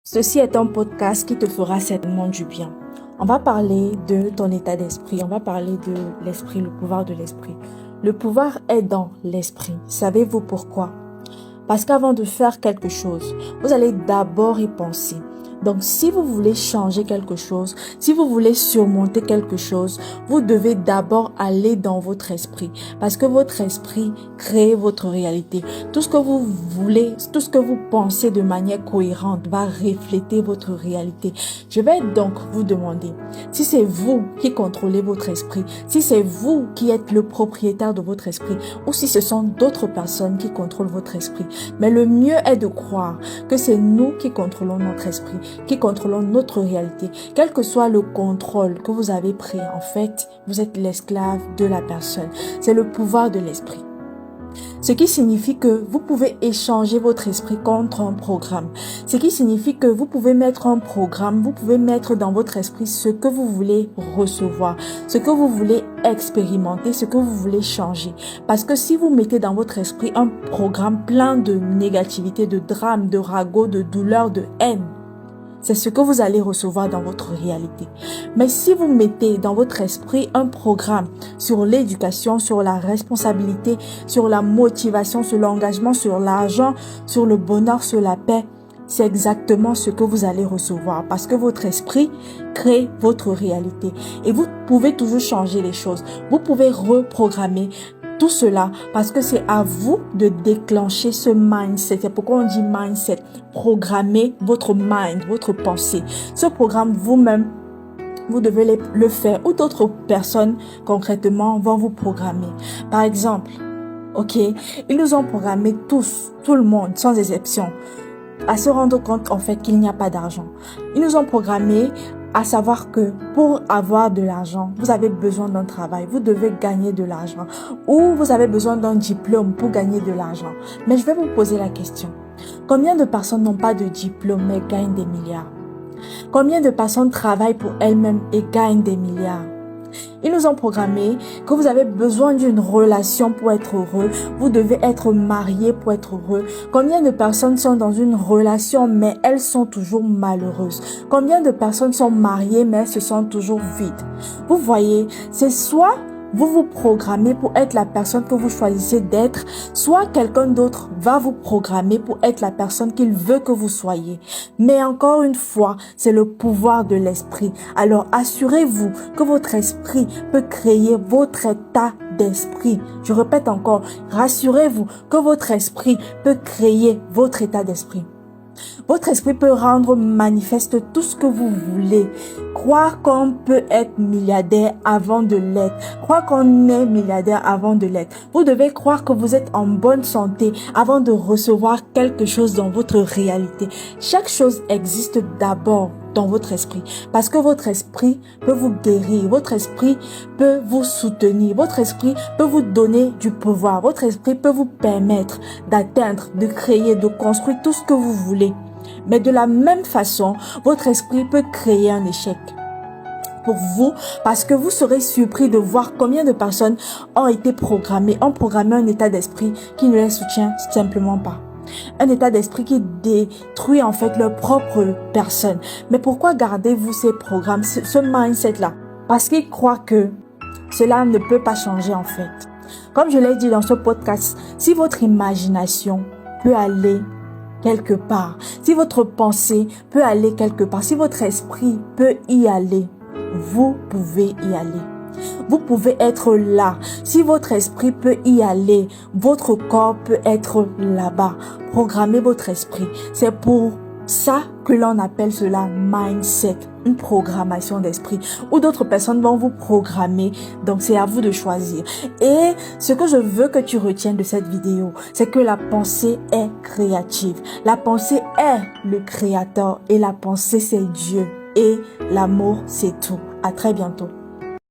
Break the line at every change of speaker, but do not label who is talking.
Ceci est un podcast qui te fera certainement du bien. On va parler de ton état d'esprit, on va parler de l'esprit, le pouvoir de l'esprit. Le pouvoir est dans l'esprit. Savez-vous pourquoi? Parce qu'avant de faire quelque chose, vous allez d'abord y penser. Donc, si vous voulez changer quelque chose, si vous voulez surmonter quelque chose, vous devez d'abord aller dans votre esprit. Parce que votre esprit crée votre réalité. Tout ce que vous voulez, tout ce que vous pensez de manière cohérente va refléter votre réalité. Je vais donc vous demander, si c'est vous qui contrôlez votre esprit, si c'est vous qui êtes le propriétaire de votre esprit, ou si ce sont d'autres personnes qui contrôlent votre esprit. Mais le mieux est de croire que c'est nous qui contrôlons notre esprit, qui contrôlons notre réalité. Quel que soit le contrôle que vous avez pris, en fait, vous êtes l'esclave de la personne. C'est le pouvoir de l'esprit. Ce qui signifie que vous pouvez échanger votre esprit contre un programme. Ce qui signifie que vous pouvez mettre un programme, vous pouvez mettre dans votre esprit ce que vous voulez recevoir, ce que vous voulez expérimenter, ce que vous voulez changer. Parce que si vous mettez dans votre esprit un programme plein de négativité, de drame, de ragots, de douleur, de haine, c'est ce que vous allez recevoir dans votre réalité. Mais si vous mettez dans votre esprit un programme sur l'éducation, sur la responsabilité, sur la motivation, sur l'engagement, sur l'argent, sur le bonheur, sur la paix, c'est exactement ce que vous allez recevoir parce que votre esprit crée votre réalité. Et vous pouvez toujours changer les choses. Vous pouvez reprogrammer tout cela parce que c'est à vous de déclencher ce mindset. C'est pourquoi on dit mindset. Programmer votre mind, votre pensée. Ce programme vous-même, vous devez le faire ou d'autres personnes concrètement vont vous programmer. Par exemple, ils nous ont programmé tous, tout le monde, sans exception, à se rendre compte en fait qu'il n'y a pas d'argent. Ils nous ont programmé à savoir que pour avoir de l'argent, vous avez besoin d'un travail, vous devez gagner de l'argent ou vous avez besoin d'un diplôme pour gagner de l'argent. Mais je vais vous poser la question. Combien de personnes n'ont pas de diplôme mais gagnent des milliards? Combien de personnes travaillent pour elles-mêmes et gagnent des milliards? Ils nous ont programmé que vous avez besoin d'une relation pour être heureux. Vous devez être marié pour être heureux. Combien de personnes sont dans une relation mais elles sont toujours malheureuses? Combien de personnes sont mariées mais elles se sentent toujours vides? Vous voyez, c'est soit vous vous programmez pour être la personne que vous choisissez d'être, soit quelqu'un d'autre va vous programmer pour être la personne qu'il veut que vous soyez. Mais encore une fois, c'est le pouvoir de l'esprit. Alors assurez-vous que votre esprit peut créer votre état d'esprit. Je répète encore, rassurez-vous que votre esprit peut créer votre état d'esprit. Votre esprit peut rendre manifeste tout ce que vous voulez. Croire qu'on peut être milliardaire avant de l'être. Croire qu'on est milliardaire avant de l'être. Vous devez croire que vous êtes en bonne santé avant de recevoir quelque chose dans votre réalité. Chaque chose existe d'abord dans votre esprit. Parce que votre esprit peut vous guérir. Votre esprit peut vous soutenir. Votre esprit peut vous donner du pouvoir. Votre esprit peut vous permettre d'atteindre, de créer, de construire tout ce que vous voulez. Mais de la même façon, votre esprit peut créer un échec pour vous parce que vous serez surpris de voir combien de personnes ont programmé un état d'esprit qui ne les soutient simplement pas. Un état d'esprit qui détruit en fait leur propre personne. Mais pourquoi gardez-vous ces programmes, ce mindset-là? Parce qu'ils croient que cela ne peut pas changer en fait. Comme je l'ai dit dans ce podcast, si votre imagination peut aller quelque part, si votre pensée peut aller quelque part, si votre esprit peut y aller, vous pouvez y aller. Vous pouvez être là. Si votre esprit peut y aller, votre corps peut être là-bas. Programmez votre esprit. C'est pour ça que l'on appelle cela mindset, une programmation d'esprit. Ou d'autres personnes vont vous programmer, donc c'est à vous de choisir. Et ce que je veux que tu retiennes de cette vidéo, c'est que la pensée est créative. La pensée est le créateur et la pensée c'est Dieu. Et l'amour c'est tout. À très bientôt.